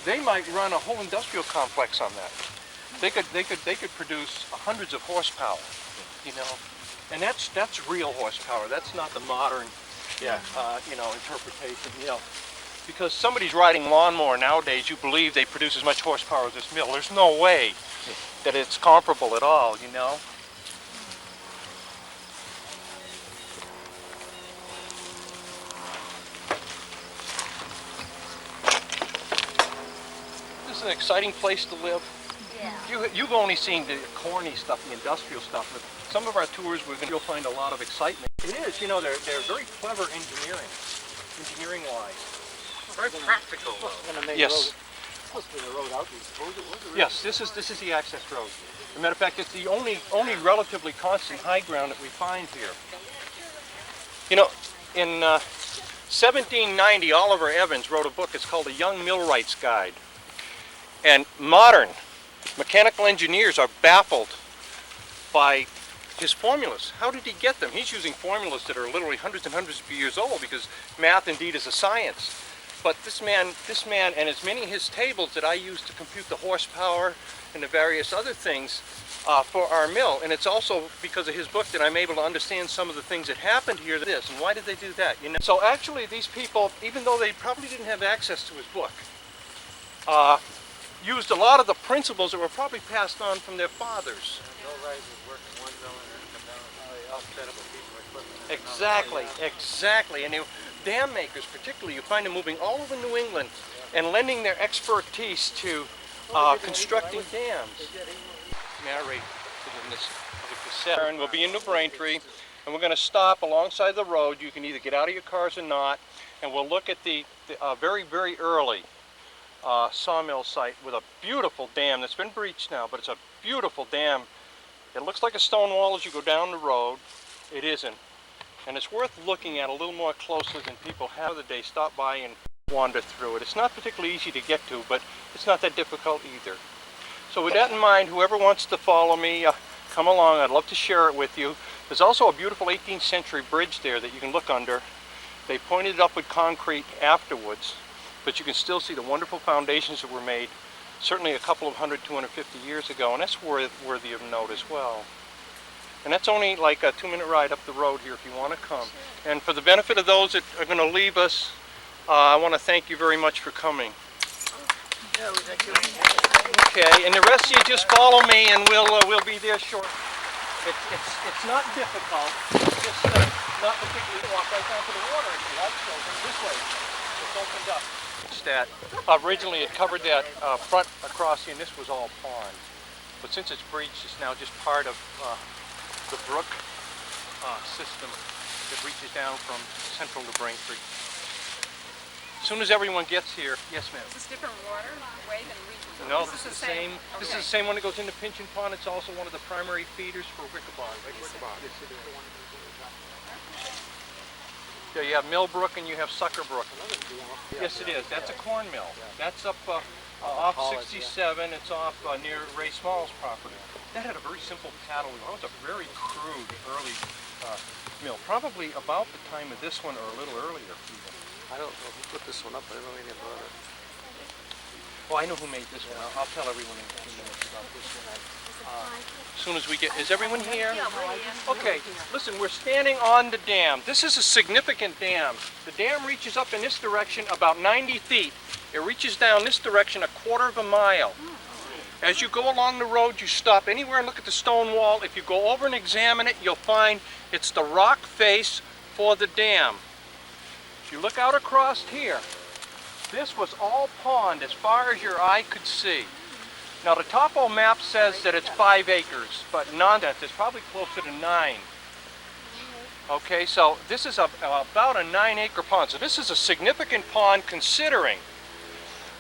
they might run a whole industrial complex on that. They could produce hundreds of horsepower, you know, and that's real horsepower. That's not the modern, interpretation, because somebody's riding lawnmower nowadays. You believe they produce as much horsepower as this mill. There's no way that it's comparable at all, you know. This is an exciting place to live. Yeah. You've only seen the corny stuff, the industrial stuff, but some of our tours you'll find a lot of excitement. It is, they're very clever engineering-wise. Very practical. Yes. Supposed to be the road out. Suppose it was the Yes, this is the access road. As a matter of fact, it's the only relatively constant high ground that we find here. In 1790, Oliver Evans wrote a book. It's called A Young Millwright's Guide. And modern mechanical engineers are baffled by his formulas. How did he get them? He's using formulas that are literally hundreds and hundreds of years old, because math indeed is a science. But this man, and as many of his tables that I use to compute the horsepower and the various other things for our mill, and it's also because of his book that I'm able to understand some of the things that happened here. This and why did they do that? So actually, these people, even though they probably didn't have access to his book, used a lot of the principles that were probably passed on from their fathers. Millwrights would work in one mill and then come down and outfit up a piece of equipment. Exactly. And dam makers particularly, you find them moving all over New England and lending their expertise to constructing dams. Narrate in this cassette. And we'll be in New Braintree, and we're going to stop alongside the road. You can either get out of your cars or not, and we'll look at the very, very early sawmill site with a beautiful dam that's been breached now, but it's a beautiful dam. It looks like a stone wall as you go down the road. It isn't. And it's worth looking at a little more closely than people have the day. Stop by and wander through it. It's not particularly easy to get to, but it's not that difficult either. So with that in mind, whoever wants to follow me, come along. I'd love to share it with you. There's also a beautiful 18th century bridge there that you can look under. They pointed it up with concrete afterwards, but you can still see the wonderful foundations that were made certainly a couple of 250 years ago, and that's worthy of note as well. And that's only like a 2-minute ride up the road here if you want to come. And for the benefit of those that are going to leave us, I want to thank you very much for coming. Okay, and the rest of you just follow me, and we'll be there shortly. It's not difficult. It's just not particularly walk right down to the water if you like. So this way, it's opened up. That originally it covered that front across here, and this was all pond. But since it's breached, it's now just part of the brook system that reaches down from central to Braintree. As soon as everyone gets here, yes, ma'am. Is this different water way than we? No, this is the same. This is the same one that goes into Pinchin Pond. It's also one of the primary feeders for Wickabog. Yes, it is. Yeah, you have Millbrook and you have Sucker Brook. Yes, it is. That's a corn mill. That's up off 67. It's off near Ray Small's property. That had a very simple paddle wheel. That was a very crude early mill, probably about the time of this one or a little earlier. I don't know who put this one up. I don't know anything about it. Well, I know who made this one. I'll tell everyone in a few minutes about this one. As soon as we get, is everyone here? Okay, listen, we're standing on the dam. This is a significant dam. The dam reaches up in this direction about 90 feet. It reaches down this direction a 1/4 mile. As you go along the road, you stop anywhere and look at the stone wall. If you go over and examine it, you'll find it's the rock face for the dam. If you look out across here, This was all pond as far as your eye could see. Now the topo map says that it's 5 acres, but nonsense, it's probably closer to 9. Okay, so this is about a 9-acre pond. So this is a significant pond considering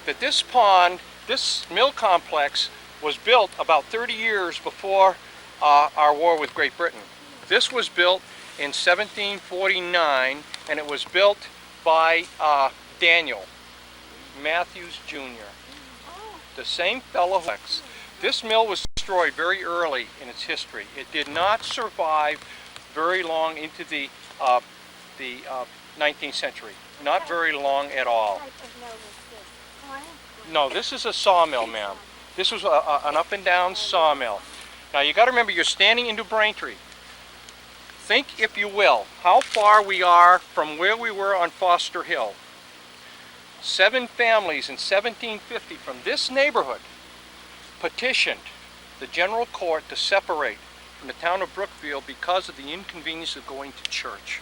that this pond, this mill complex, was built about 30 years before our war with Great Britain. This was built in 1749, and it was built by Daniel Mathiews Jr., the same fellow who... This mill was destroyed very early in its history. It did not survive very long into the 19th century. Not very long at all. No, this is a sawmill, ma'am. This was an up and down sawmill. Now you got to remember, you're standing into Braintree. Think, if you will, how far we are from where we were on Foster Hill. 7 families in 1750 from this neighborhood petitioned the general court to separate from the town of Brookfield because of the inconvenience of going to church.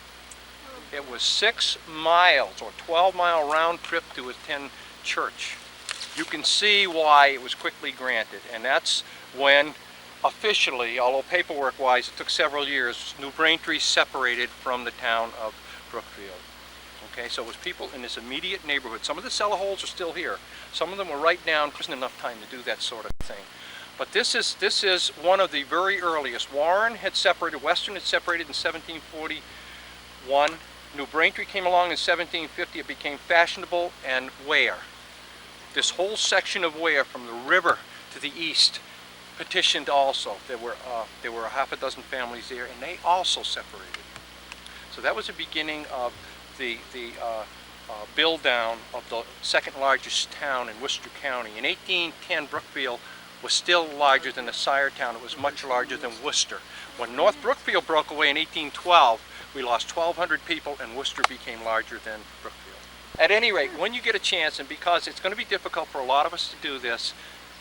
It was 6 miles or 12-mile round trip to attend church. You can see why it was quickly granted, and that's when officially, although paperwork-wise it took several years, New Braintree separated from the town of Brookfield. Okay, so it was people in this immediate neighborhood. Some of the cellar holes are still here. Some of them were right down. There wasn't enough time to do that sort of thing. But this is one of the very earliest. Warren had separated, Western had separated in 1741. New Braintree came along in 1750. It became fashionable, and Ware. This whole section of Ware from the river to the east petitioned also. There were a half a dozen families there, and they also separated. So that was the beginning of the build down of the second largest town in Worcester County. In 1810, Brookfield was still larger than the sire town. It was much larger than Worcester. When North Brookfield broke away in 1812, we lost 1,200 people, and Worcester became larger than Brookfield. At any rate, when you get a chance, and because it's going to be difficult for a lot of us to do this,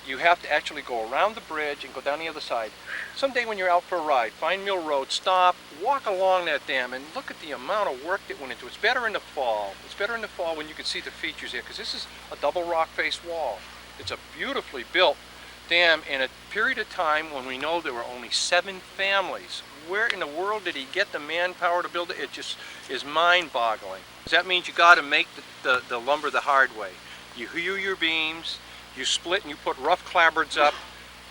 you have to actually go around the bridge and go down the other side. Someday when you're out for a ride, find Mill Road, stop, walk along that dam, and look at the amount of work that went into it. It's better in the fall. It's better in the fall when you can see the features here, because this is a double rock face wall. It's a beautifully built dam in a period of time when we know there were only 7 families. Where in the world did he get the manpower to build it? It just is mind-boggling. That means you got to make the lumber the hard way. You hew your beams, you split and you put rough clapboards up,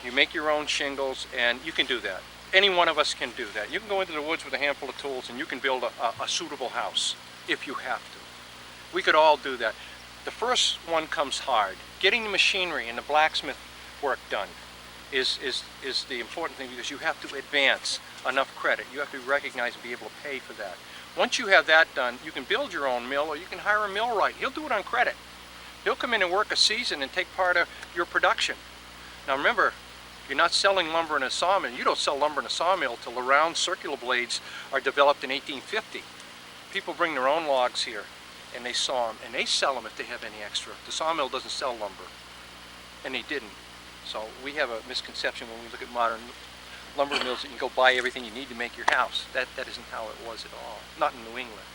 you make your own shingles, and you can do that. Any one of us can do that. You can go into the woods with a handful of tools and you can build a suitable house if you have to. We could all do that. The first one comes hard. Getting the machinery and the blacksmith work done is the important thing, because you have to advance enough credit. You have to be recognized and be able to pay for that. Once you have that done, you can build your own mill, or you can hire a millwright. He'll do it on credit. He'll come in and work a season and take part of your production. Now remember, you're not selling lumber in a sawmill. You don't sell lumber in a sawmill till the round circular blades are developed in 1850. People bring their own logs here and they saw them, and they sell them if they have any extra. The sawmill doesn't sell lumber, and they didn't. So we have a misconception when we look at modern lumber mills that you can go buy everything you need to make your house. That isn't how it was at all. Not in New England.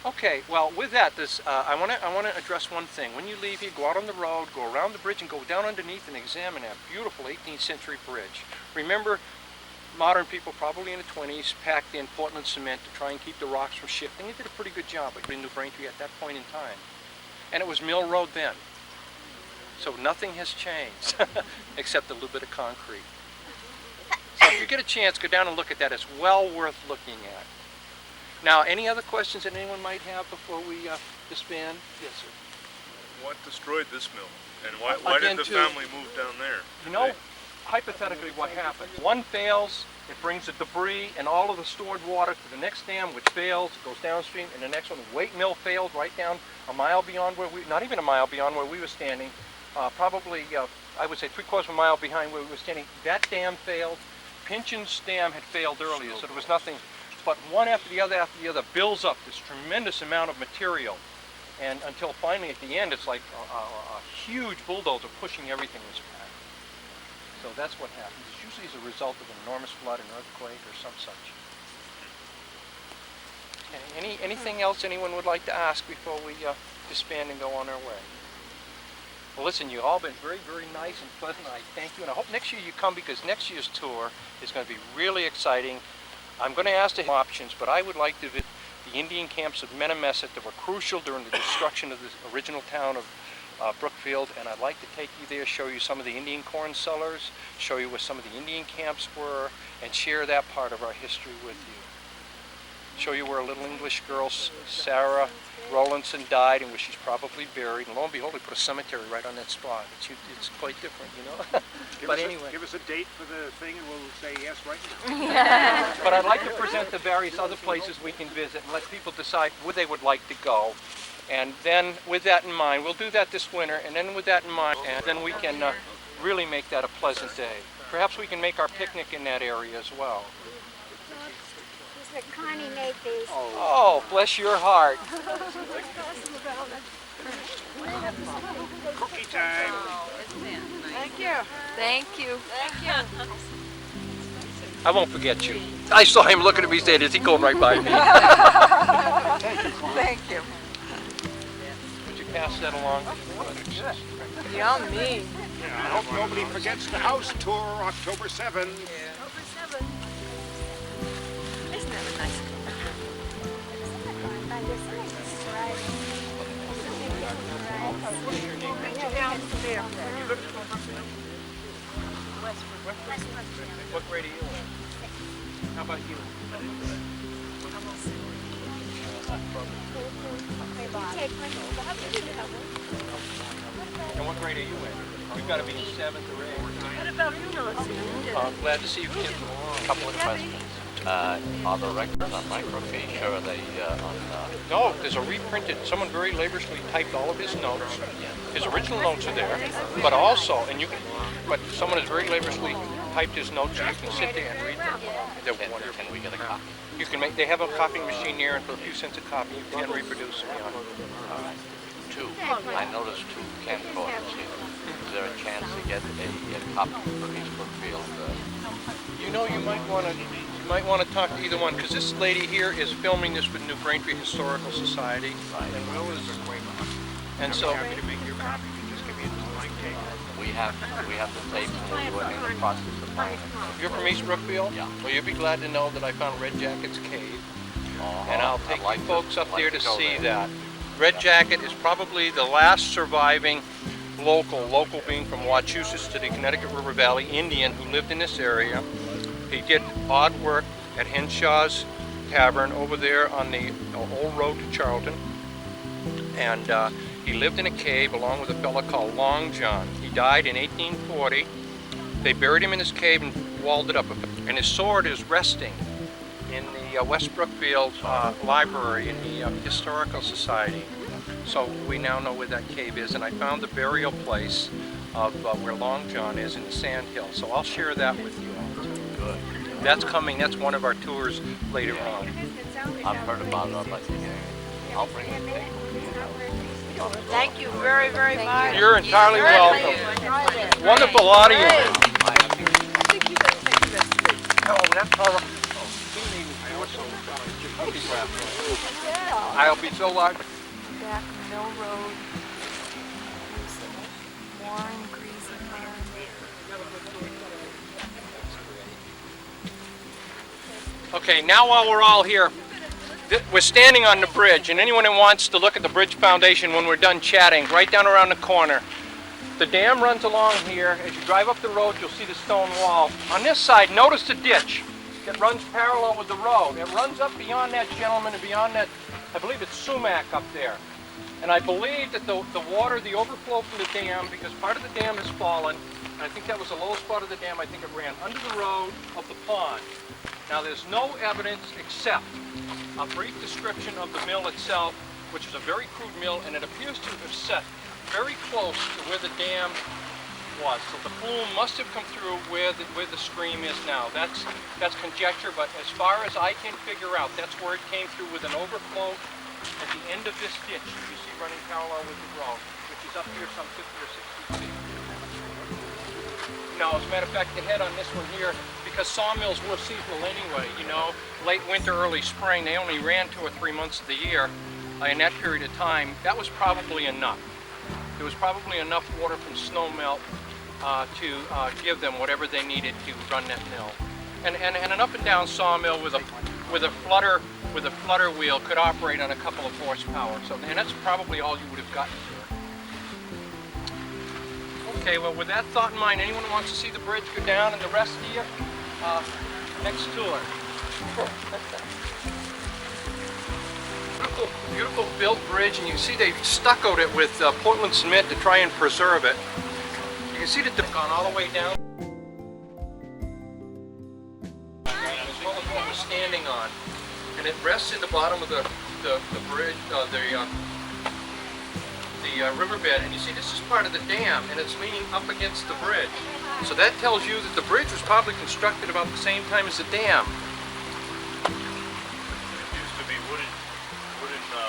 Okay, well, with that, I want to address one thing. When you leave here, go out on the road, go around the bridge, and go down underneath and examine that beautiful 18th century bridge. Remember, modern people, probably in the 20s, packed in Portland cement to try and keep the rocks from shifting. They did a pretty good job in New Braintree at that point in time. And it was Mill Road then. So nothing has changed, except a little bit of concrete. So if you get a chance, go down and look at that. It's well worth looking at. Now, any other questions that anyone might have before we disband? Yes, sir. What destroyed this mill? And why Again, did the too, family move down there? You know, hypothetically what happens, one fails, it brings the debris and all of the stored water to the next dam, which fails, it goes downstream, and the next one, the Waite Mill failed right down a mile beyond where not even a mile beyond where we were standing, probably, I would say 3/4 of a mile behind where we were standing. That dam failed. Pinchin's dam had failed earlier, so there was nothing, but one after the other builds up this tremendous amount of material. And until finally at the end, it's like a huge bulldozer pushing everything in its path. So that's what happens. It's usually as a result of an enormous flood, an earthquake, or some such. Okay. Anything else anyone would like to ask before we disband and go on our way. Well, listen, you've all been very, very nice and pleasant. I thank you, and I hope next year you come, because next year's tour is going to be really exciting. I'm going to ask the options, but I would like to visit the Indian camps of Menomeset that were crucial during the destruction of the original town of Brookfield, and I'd like to take you there, show you some of the Indian corn cellars, show you where some of the Indian camps were, and share that part of our history with you. Show you where a little English girl, Sarah Rowlandson, died and where she's probably buried. And lo and behold, we put a cemetery right on that spot. It's quite different, you know. But anyway. Give us a date for the thing and we'll say yes right now. But I'd like to present the various other places we can visit and let people decide where they would like to go. And then with that in mind, we'll do that this winter, and then with that in mind, and then we can really make that a pleasant day. Perhaps we can make our picnic in that area as well. Connie made these. Oh, bless your heart. Cookie time. Oh, isn't that nice? Thank you. Thank you. Thank you. I won't forget you. I saw him looking at me saying, is he going right by me? Thank you. Would you pass that along? Yummy. I hope nobody forgets the house tour, October 7th. Isn't that a nice What grade are you in? How about you? And what grade are you in? You've got to be in 7th or 8th. What about you, Melissa? Glad to see you, kid. A couple of questions. Are the records on microfiche, or are they on... No, there's a reprinted, someone very laboriously typed all of his notes. His original notes are there, but also, but someone has very laboriously typed his notes so you can sit there and read them. They're wonderful. Can we get a copy? You can make, they have a copying machine here, and for a few cents a copy, you can reproduce them. Two. I noticed two camcorders here. Is there a chance to get a copy for East Brookfield? You know, you might want to talk to either one, because this lady here is filming this with New Braintree Historical Society. Right. And Will is, and so Happy to make your copy. You just give me a blank tape. We have the tapes, and we're in the process of finding them. you're from East Brookfield? Yeah. Well, you'll be glad to know that I found Red Jacket's cave, and I'll take I'd like you folks up I'd there like to go see there. that. Red Jacket is probably the last surviving local being from Wachusett to the Connecticut River Valley Indian who lived in this area. He did odd work at Henshaw's Tavern over there on the old road to Charlton, and he lived in a cave along with a fellow called Long John. He died in 1840. They buried him in his cave and walled it up, and his sword is resting in the West Brookfield Library in the Historical Society. So we now know where that cave is, and I found the burial place of where Long John is in the Sand Hill. So I'll share that with you all too. Good. That's coming, that's one of our tours later on. I've heard about it. I'd like to hear it. I'll bring the tape. Thank you very, very much. You're entirely welcome. Wonderful audience. Oh, that's horrible. I'll be so large. Back Mill Road. Warren Greasy Farm. Okay, now while we're all here, we're standing on the bridge, and anyone who wants to look at the bridge foundation when we're done chatting, right down around the corner. The dam runs along here. As you drive up the road, you'll see the stone wall. On this side, notice the ditch. It runs parallel with the road. It runs up beyond that gentleman and beyond that, I believe it's sumac up there. And I believe that the water, the overflow from the dam, because part of the dam has fallen, and I think that was the lowest part of the dam, I think it ran under the road of the pond. Now there's no evidence except a brief description of the mill itself, which is a very crude mill, and it appears to have set very close to where the dam was. So the plume must have come through where the stream is now. That's conjecture, but as far as I can figure out, that's where it came through with an overflow at the end of this ditch that you see running parallel with the road, which is up here some 50 or 60 feet. Now, as a matter of fact, the head on this one here, because sawmills were seasonal anyway, you know, late winter, early spring, they only ran 2 or 3 months of the year. in that period of time, that was probably enough. There was probably enough water from snow melt to give them whatever they needed to run that mill. And an up and down sawmill with a flutter wheel could operate on a couple of horsepower. So, and that's probably all you would have gotten to it. Okay, well, with that thought in mind, anyone who wants to see the bridge go down and the rest of you, next tour. Beautiful, beautiful built bridge, and you can see they've stuccoed it with Portland cement to try and preserve it. You can see that they've gone all the way down, as well as what we're standing on, and it rests in the bottom of the bridge, the riverbed, and you see this is part of the dam, and it's leaning up against the bridge. So that tells you that the bridge was probably constructed about the same time as the dam. It used to be wooden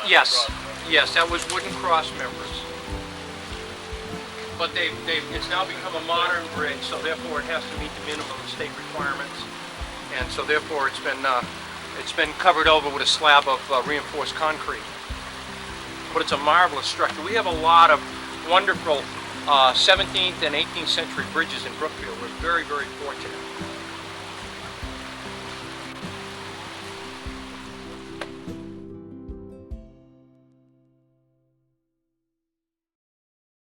Yes, cross. yes, that was wooden cross members. But it's now become a modern bridge, so therefore it has to meet the minimum state requirements, and so therefore it's been covered over with a slab of reinforced concrete. But it's a marvelous structure. We have a lot of wonderful 17th and 18th century bridges in Brookfield. We're very, very fortunate.